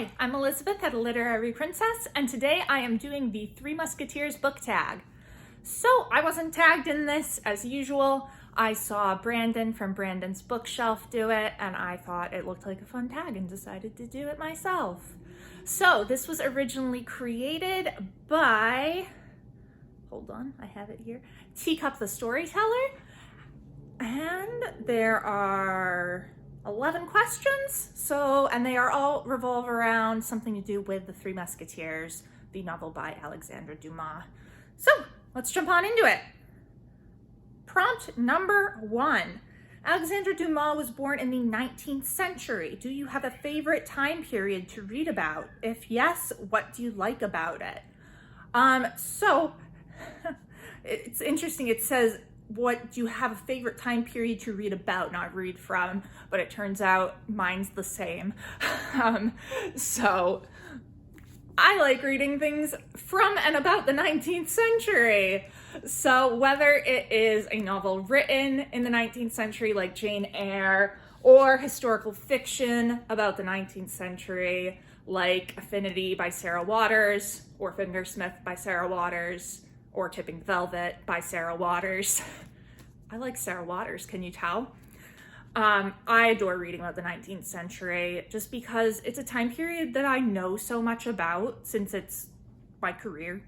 Hi, I'm Elizabeth at A Literary Princess, and today I am doing the Three Musketeers book tag. So I wasn't tagged in this as usual. I saw Brandon from Brandon's Bookshelf do it, and I thought it looked like a fun tag and decided to do it myself. So this was originally created by, hold on, I have it here, Teacup the Storyteller, and there are 11 questions, and they are all revolve around something to do with the Three Musketeers, the novel by Alexandre Dumas. So let's jump on into it. Prompt number 1. Alexandre Dumas was born in the 19th century. Do you have a favorite time period to read about? If yes, what do you like about it? So it's interesting. It says, what do you have a favorite time period to read about, not read from, but it turns out mine's the same. So I like reading things from and about the 19th century. So whether it is a novel written in the 19th century like Jane Eyre, or historical fiction about the 19th century like Affinity by Sarah Waters, or Fingersmith by Sarah Waters, or Tipping Velvet by Sarah Waters. I like Sarah Waters, can you tell? I adore reading about the 19th century just because it's a time period that I know so much about since it's my career.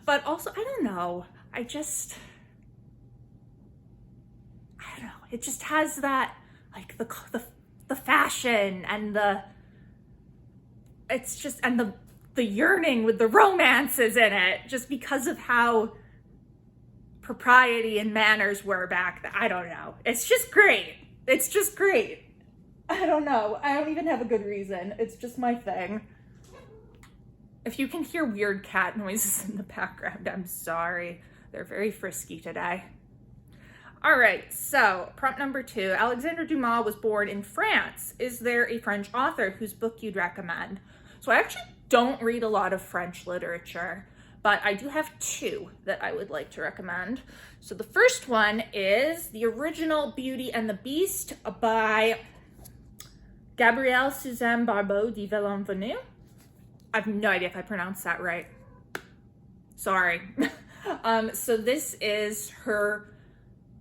But also, I don't know, it just has that, like, the fashion and the yearning with the romances in it, just because of how propriety and manners were back then. I don't know. It's just great. It's just great. I don't know. I don't even have a good reason. It's just my thing. If you can hear weird cat noises in the background, I'm sorry. They're very frisky today. All right, so prompt number 2. Alexandre Dumas was born in France. Is there a French author whose book you'd recommend? So I actually don't read a lot of French literature, but I do have 2 that I would like to recommend. So the first one is the original Beauty and the Beast by Gabrielle Suzanne Barbeau de Villeneuve. I have no idea if I pronounced that right. Sorry. So this is her,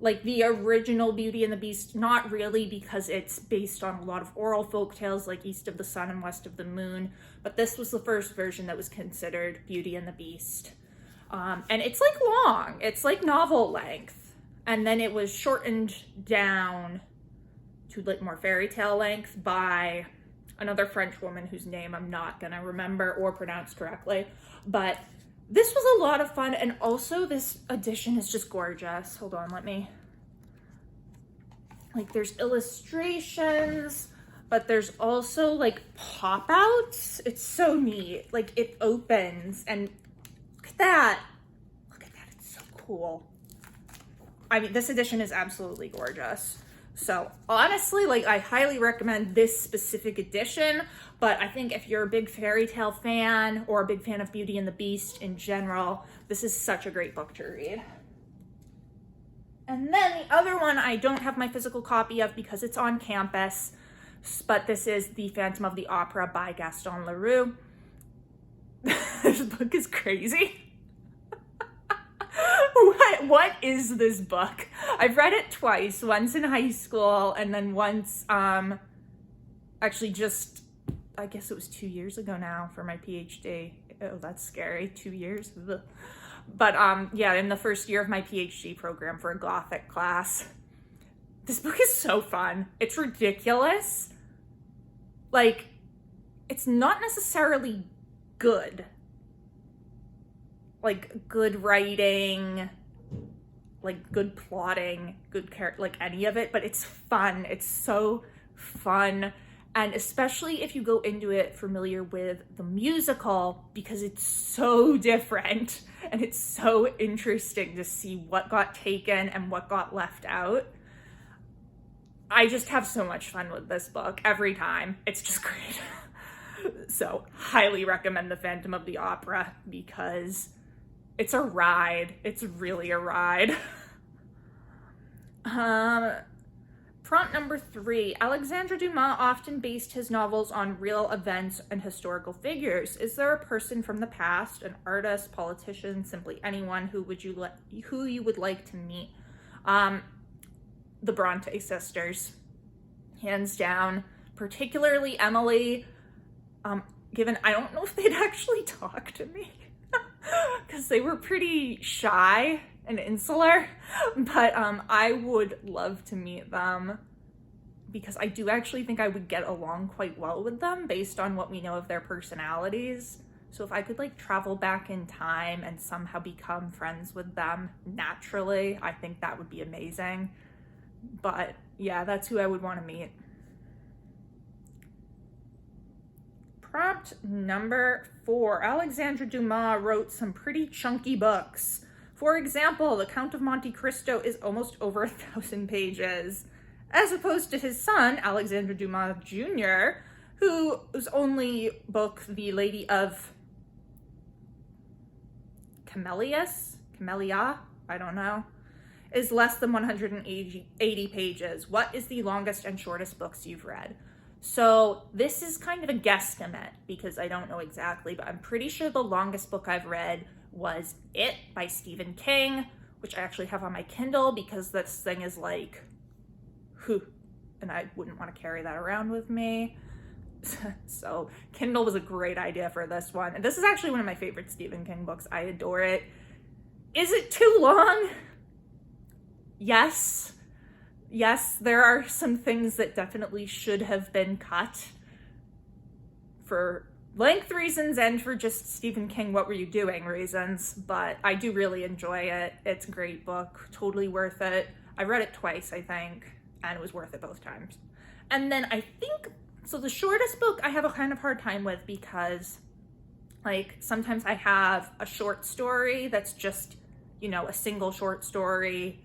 like, the original Beauty and the Beast, not really, because it's based on a lot of oral folk tales like East of the Sun and West of the Moon, but this was the first version that was considered Beauty and the Beast. And it's like long, it's like novel length, and then it was shortened down to like more fairy tale length by another French woman whose name I'm not gonna remember or pronounce correctly, but this was a lot of fun, and also this edition is just gorgeous. Hold on, there's illustrations, but there's also like pop-outs. It's so neat. Like, it opens and look at that. Look at that, it's so cool. I mean, this edition is absolutely gorgeous. So honestly, like, I highly recommend this specific edition, but I think if you're a big fairy tale fan or a big fan of Beauty and the Beast in general, this is such a great book to read. And then the other one I don't have my physical copy of because it's on campus, but this is The Phantom of the Opera by Gaston Larue. This book is crazy. What is this book? I've read it twice, once in high school and then once, actually just, I guess it was 2 years ago now for my PhD. Oh, that's scary, 2 years. Ugh. But yeah, in the first year of my PhD program for a Gothic class. This book is so fun. It's ridiculous. Like, it's not necessarily good. Like, good writing, like, good plotting, good character, like, any of it, but it's fun. It's so fun. And especially if you go into it familiar with the musical, because it's so different and it's so interesting to see what got taken and what got left out. I just have so much fun with this book every time. It's just great. So highly recommend The Phantom of the Opera because it's a ride. It's really a ride. Prompt number 3. Alexandre Dumas often based his novels on real events and historical figures. Is there a person from the past, an artist, politician, simply anyone who you would like to meet? The Bronte sisters, hands down. Particularly Emily. Given I don't know if they'd actually talk to me because they were pretty shy and insular, but I would love to meet them because I do actually think I would get along quite well with them based on what we know of their personalities. So if I could like travel back in time and somehow become friends with them naturally, I think that would be amazing. But yeah, that's who I would want to meet. Prompt number 4. Alexandre Dumas wrote some pretty chunky books. For example, The Count of Monte Cristo is almost over 1,000 pages, as opposed to his son, Alexandre Dumas Jr., whose only book, The Lady of Camellia, I don't know, is less than 180 pages. What is the longest and shortest books you've read? So this is kind of a guesstimate because I don't know exactly, but I'm pretty sure the longest book I've read was It by Stephen King, which I actually have on my Kindle because this thing is like, and I wouldn't want to carry that around with me. So Kindle was a great idea for this one. And this is actually one of my favorite Stephen King books. I adore it. Is it too long? Yes. Yes, there are some things that definitely should have been cut for length reasons and for just Stephen King, what were you doing reasons, but I do really enjoy it. It's a great book, totally worth it. I read it twice, I think, and it was worth it both times. And then I think, so the shortest book I have a kind of hard time with because like sometimes I have a short story that's just, you know, a single short story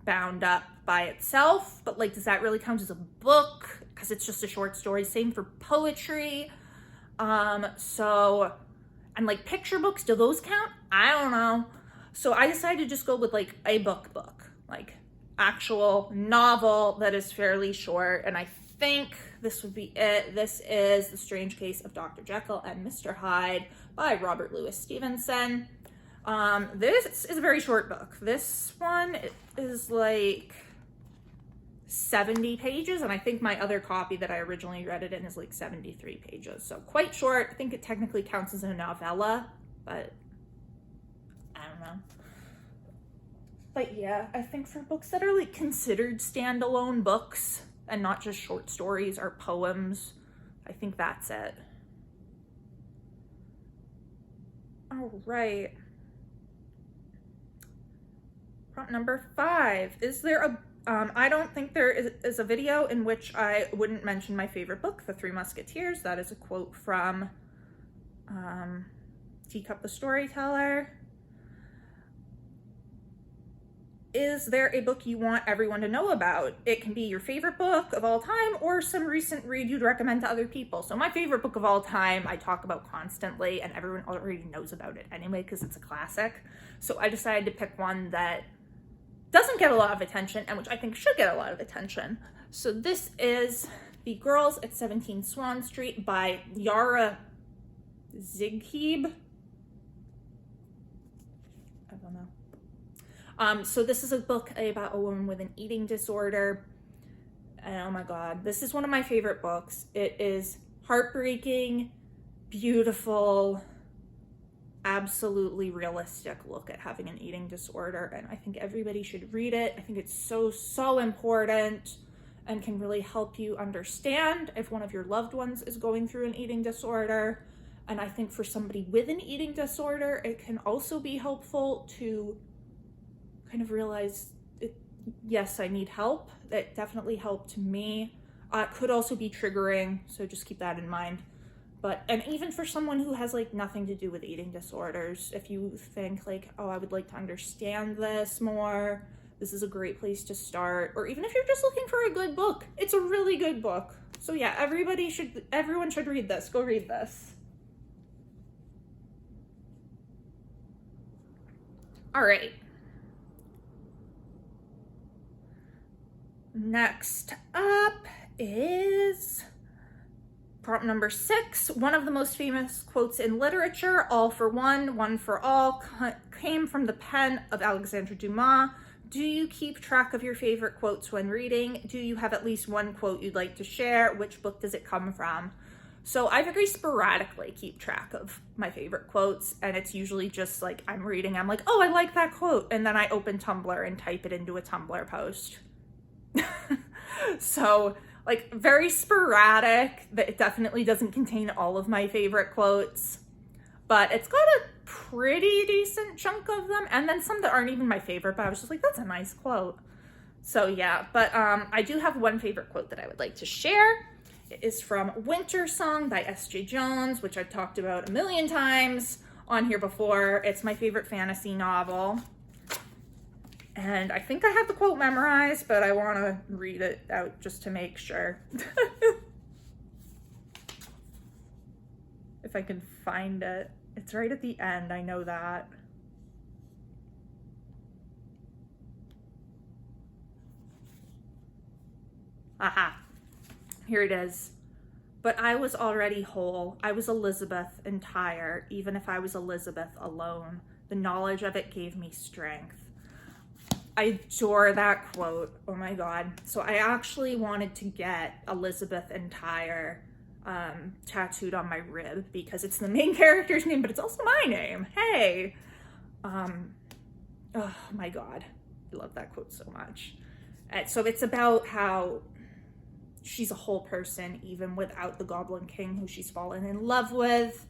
bound up by itself, but like, does that really count as a book? Because it's just a short story. Same for poetry. So, and like picture books, do those count? I don't know. So I decided to just go with like a book, like actual novel that is fairly short. And I think this would be it. This is The Strange Case of Dr. Jekyll and Mr. Hyde by Robert Louis Stevenson. This is a very short book. This one is like 70 pages, and I think my other copy that I originally read it in is like 73 pages. So quite short. I think it technically counts as a novella, but I don't know. But yeah, I think for books that are like considered standalone books and not just short stories or poems, I think that's it. All right. Prompt number 5. Is there a I don't think there is a video in which I wouldn't mention my favorite book, The Three Musketeers. That is a quote from Teacup the Storyteller. Is there a book you want everyone to know about? It can be your favorite book of all time or some recent read you'd recommend to other people. So my favorite book of all time, I talk about constantly and everyone already knows about it anyway because it's a classic. So I decided to pick one that doesn't get a lot of attention and which I think should get a lot of attention. So this is The Girls at 17 Swan Street by Yara Zigheeb. I don't know. So this is a book about a woman with an eating disorder. And oh my God, this is one of my favorite books. It is heartbreaking, beautiful, absolutely realistic look at having an eating disorder, and I think everybody should read it. I think it's so important and can really help you understand if one of your loved ones is going through an eating disorder. And I think for somebody with an eating disorder, it can also be helpful to kind of realize, yes, I need help. That definitely helped me. It could also be triggering, so just keep that in mind. But, and even for someone who has like nothing to do with eating disorders, if you think like, oh, I would like to understand this more, this is a great place to start. Or even if you're just looking for a good book, it's a really good book. So yeah, everyone should read this. Go read this. All right. Next up is prompt number 6. One of the most famous quotes in literature, all for one, one for all, came from the pen of Alexandre Dumas. Do you keep track of your favorite quotes when reading? Do you have at least one quote you'd like to share? Which book does it come from? So I very sporadically keep track of my favorite quotes, and it's usually just like I'm reading, I'm like, oh, I like that quote, and then I open Tumblr and type it into a Tumblr post. So like very sporadic. It definitely doesn't contain all of my favorite quotes, but it's got a pretty decent chunk of them, and then some that aren't even my favorite, but I was just like, that's a nice quote. So yeah, but I do have one favorite quote that I would like to share. It is from Winter Song by S.J. Jones, which I've talked about a million times on here before. It's my favorite fantasy novel. And I think I have the quote memorized, but I want to read it out just to make sure. If I can find it. It's right at the end, I know that. Aha. Here it is. But I was already whole. I was Elizabeth entire, even if I was Elizabeth alone. The knowledge of it gave me strength. I adore that quote. Oh my God. So I actually wanted to get Elizabeth entire tattooed on my rib because it's the main character's name, but it's also my name. Hey. Oh my God. I love that quote so much. So it's about how she's a whole person even without the Goblin King who she's fallen in love with.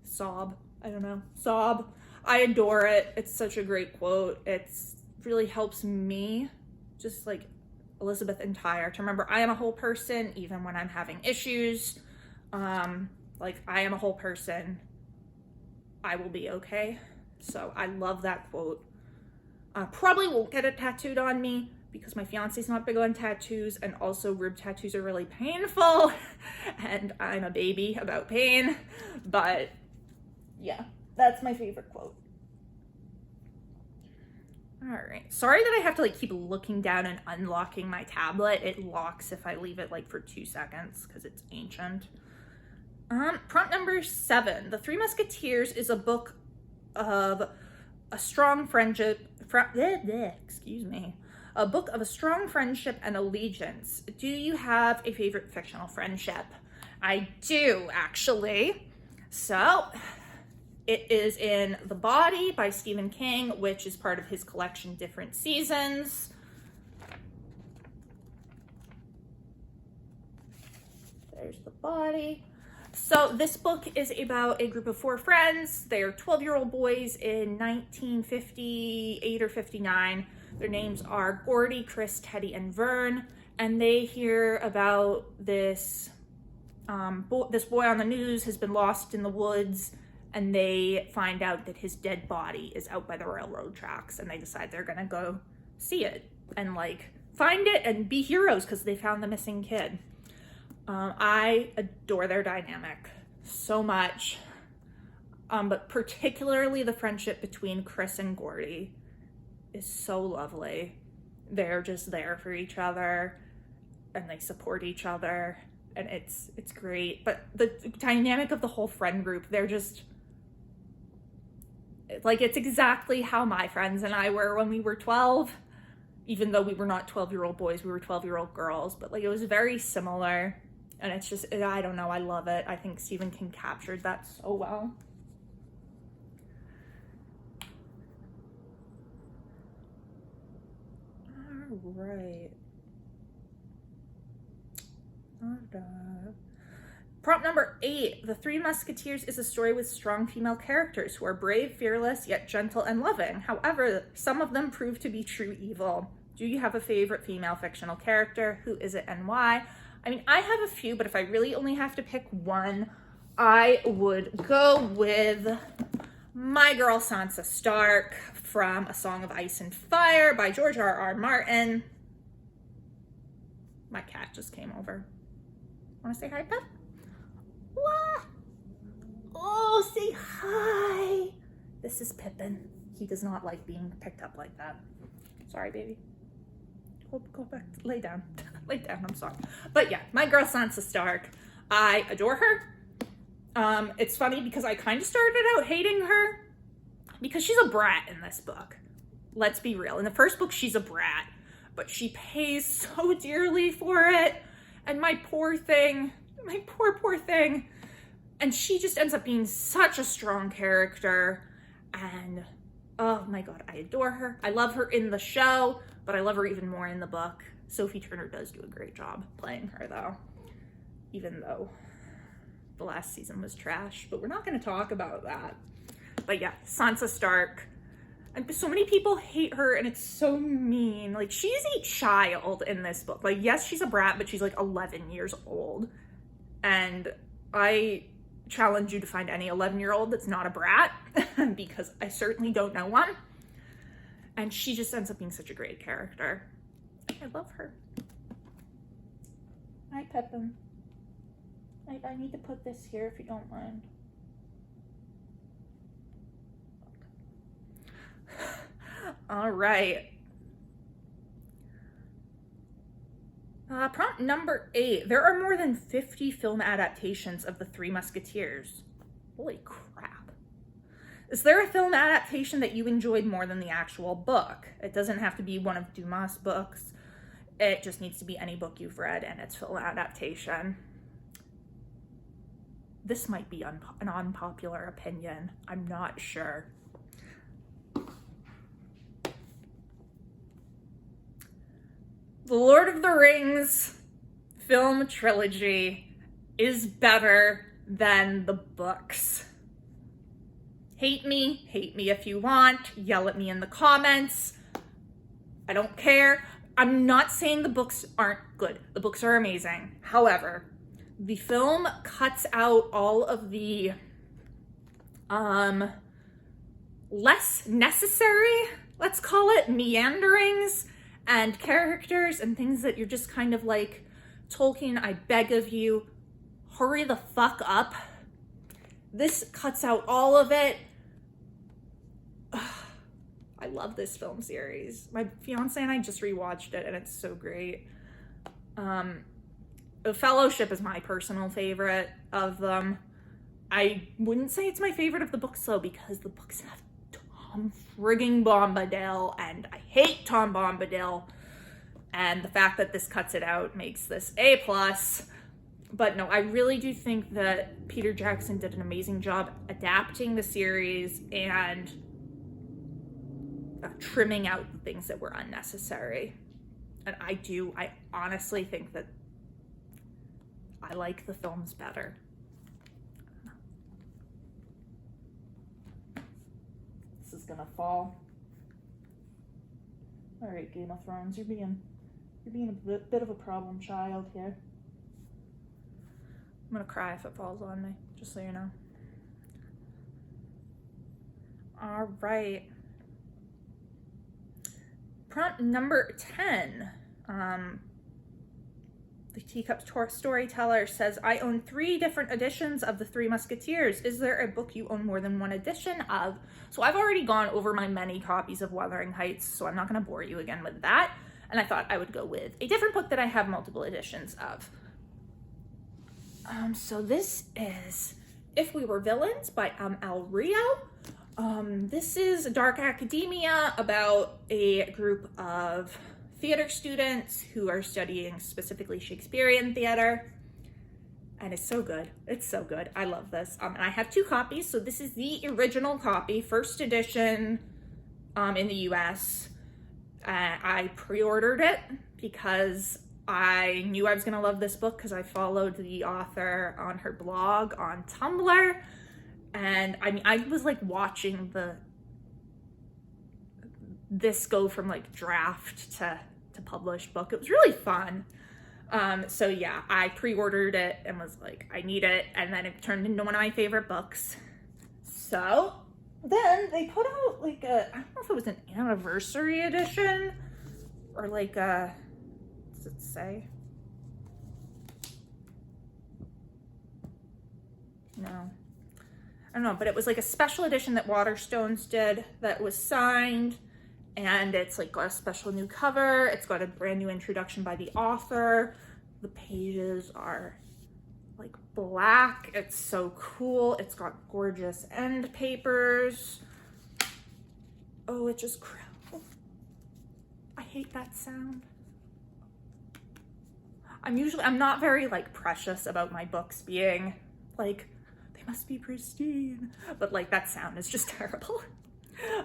Sob. I don't know. Sob. I adore it. It's such a great quote. It's really helps me, just like Elizabeth entire, to remember I am a whole person even when I'm having issues. Like I am a whole person. I will be okay. So I love that quote. Probably won't get it tattooed on me because my fiance's not big on tattoos, and also rib tattoos are really painful and I'm a baby about pain. But yeah, that's my favorite quote. All right. Sorry that I have to like keep looking down and unlocking my tablet. It locks if I leave it like for 2 seconds because it's ancient. Prompt number 7. The Three Musketeers is a book of a strong friendship. Excuse me. A book of a strong friendship and allegiance. Do you have a favorite fictional friendship? I do, actually. So it is in The Body by Stephen King, which is part of his collection Different Seasons. There's The Body. So this book is about a group of 4 friends. They are 12-year-old boys in 1958 or 59. Their names are Gordy, Chris, Teddy, and Vern. And they hear about this boy on the news has been lost in the woods, and they find out that his dead body is out by the railroad tracks, and they decide they're gonna go see it and like find it and be heroes because they found the missing kid. I adore their dynamic so much, but particularly the friendship between Chris and Gordy is so lovely. They're just there for each other and they support each other, and it's great. But the dynamic of the whole friend group, they're just like, it's exactly how my friends and I were when we were 12, even though we were not 12-year-old boys, we were 12-year-old girls, but like it was very similar. And it's just, I don't know, I love it. I think Stephen King captured that so well. All right. Prompt number 8. The Three Musketeers is a story with strong female characters who are brave, fearless, yet gentle and loving. However, some of them prove to be true evil. Do you have a favorite female fictional character? Who is it and why? I mean, I have a few, but if I really only have to pick one, I would go with my girl Sansa Stark from A Song of Ice and Fire by George R.R. Martin. My cat just came over. Want to say hi, Pep? What? Oh, say hi. This is Pippin. He does not like being picked up like that. Sorry, baby. Go back, lay down. Lay down, I'm sorry. But yeah, my girl Sansa Stark. I adore her. It's funny because I kind of started out hating her because she's a brat in this book. Let's be real. In the first book, she's a brat, but she pays so dearly for it. And my poor thing, my poor thing. And she just ends up being such a strong character. And oh my God, I adore her. I love her in the show, but I love her even more in the book. Sophie Turner does do a great job playing her though, even though the last season was trash, but we're not going to talk about that. But yeah, Sansa Stark. And so many people hate her and it's so mean. Like, she's a child in this book. Like, yes, she's a brat, but she's like 11 years old. And I challenge you to find any 11-year-old that's not a brat because I certainly don't know one. And she just ends up being such a great character. I love her. Hi, Pepin. I need to put this here if you don't mind. All right. Prompt number 8. There are more than 50 film adaptations of The Three Musketeers. Holy crap. Is there a film adaptation that you enjoyed more than the actual book? It doesn't have to be one of Dumas' books. It just needs to be any book you've read and it's film adaptation. This might be an unpopular opinion. I'm not sure. The Lord of the Rings film trilogy is better than the books. Hate me if you want, yell at me in the comments. I don't care. I'm not saying the books aren't good. The books are amazing. However, the film cuts out all of the less necessary, let's call it, meanderings and characters and things that you're just kind of like, Tolkien, I beg of you, hurry the fuck up. This cuts out all of it. I love this film series. My fiance and I just rewatched it and it's so great. The Fellowship is my personal favorite of them. I wouldn't say it's my favorite of the books though, because the books have Tom frigging Bombadil and I hate Tom Bombadil. And the fact that this cuts it out makes this A+. But no, I really do think that Peter Jackson did an amazing job adapting the series and trimming out the things that were unnecessary. And I honestly think that I like the films better. This is gonna fall. All right, Game of Thrones, you're being a bit of a problem child here. I'm gonna cry if it falls on me, just so you know. All right. Prompt number 10. The Teacup Storyteller says, I own 3 different editions of The Three Musketeers. Is there a book you own more than one edition of? So I've already gone over my many copies of Wuthering Heights, so I'm not going to bore you again with that. And I thought I would go with a different book that I have multiple editions of. So this is If We Were Villains by Larue. This is dark academia about a group of theater students who are studying specifically Shakespearean theater. And it's so good. It's so good. I love this. And I have 2 copies. So this is the original copy, first edition in the US. I pre-ordered it because I knew I was going to love this book because I followed the author on her blog on Tumblr. And I mean, I was like watching this go from like draft to published book. It was really fun. So yeah, I pre-ordered it and was like, I need it. And then it turned into one of my favorite books. So then they put out like I don't know if it was an anniversary edition or like what does it say? No. I don't know, but it was like a special edition that Waterstones did that was signed And it's like got a special new cover. It's got a brand new introduction by the author. The pages are like black. It's so cool. It's got gorgeous end papers. Oh, it just crackled. I hate that sound. I'm not very like precious about my books being like, they must be pristine, but like that sound is just terrible.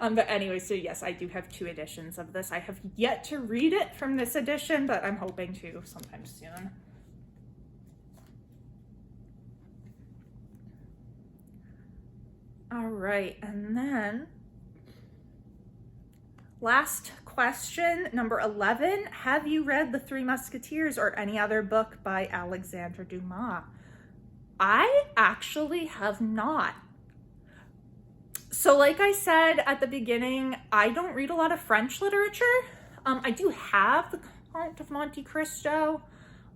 But anyway, so yes, I do have 2 editions of this. I have yet to read it from this edition, but I'm hoping to sometime soon. All right, and then last question, number 11. Have you read The Three Musketeers or any other book by Alexandre Dumas? I actually have not. So like I said at the beginning, I don't read a lot of French literature. I do have the Count of Monte Cristo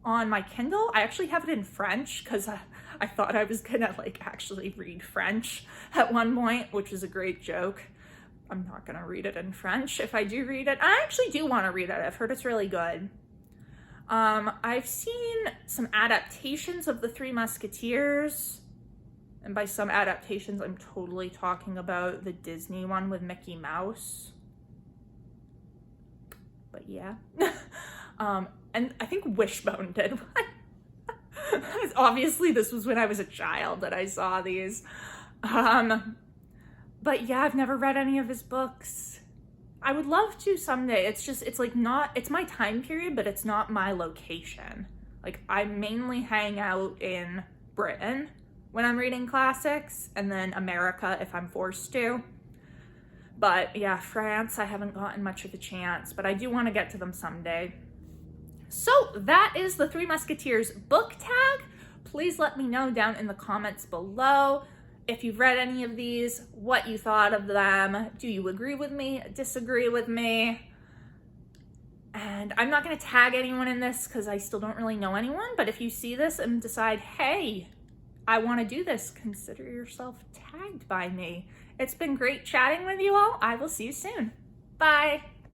on my Kindle. I actually have it in French because I thought I was gonna like actually read French at one point, which was a great joke. I'm not gonna read it in French. If I do read it, I actually do want to read it. I've heard it's really good. I've seen some adaptations of The Three Musketeers. And by some adaptations, I'm totally talking about the Disney one with Mickey Mouse. But yeah. And I think Wishbone did one. Obviously, this was when I was a child that I saw these. But yeah, I've never read any of his books. I would love to someday. It's like not, it's my time period, but it's not my location. Like I mainly hang out in Britain when I'm reading classics, and then America if I'm forced to. But yeah, France, I haven't gotten much of a chance, but I do want to get to them someday. So that is The Three Musketeers book tag. Please let me know down in the comments below if you've read any of these, what you thought of them. Do you agree with me, disagree with me? And I'm not going to tag anyone in this because I still don't really know anyone, but if you see this and decide, hey, I want to do this, consider yourself tagged by me. It's been great chatting with you all. I will see you soon. Bye.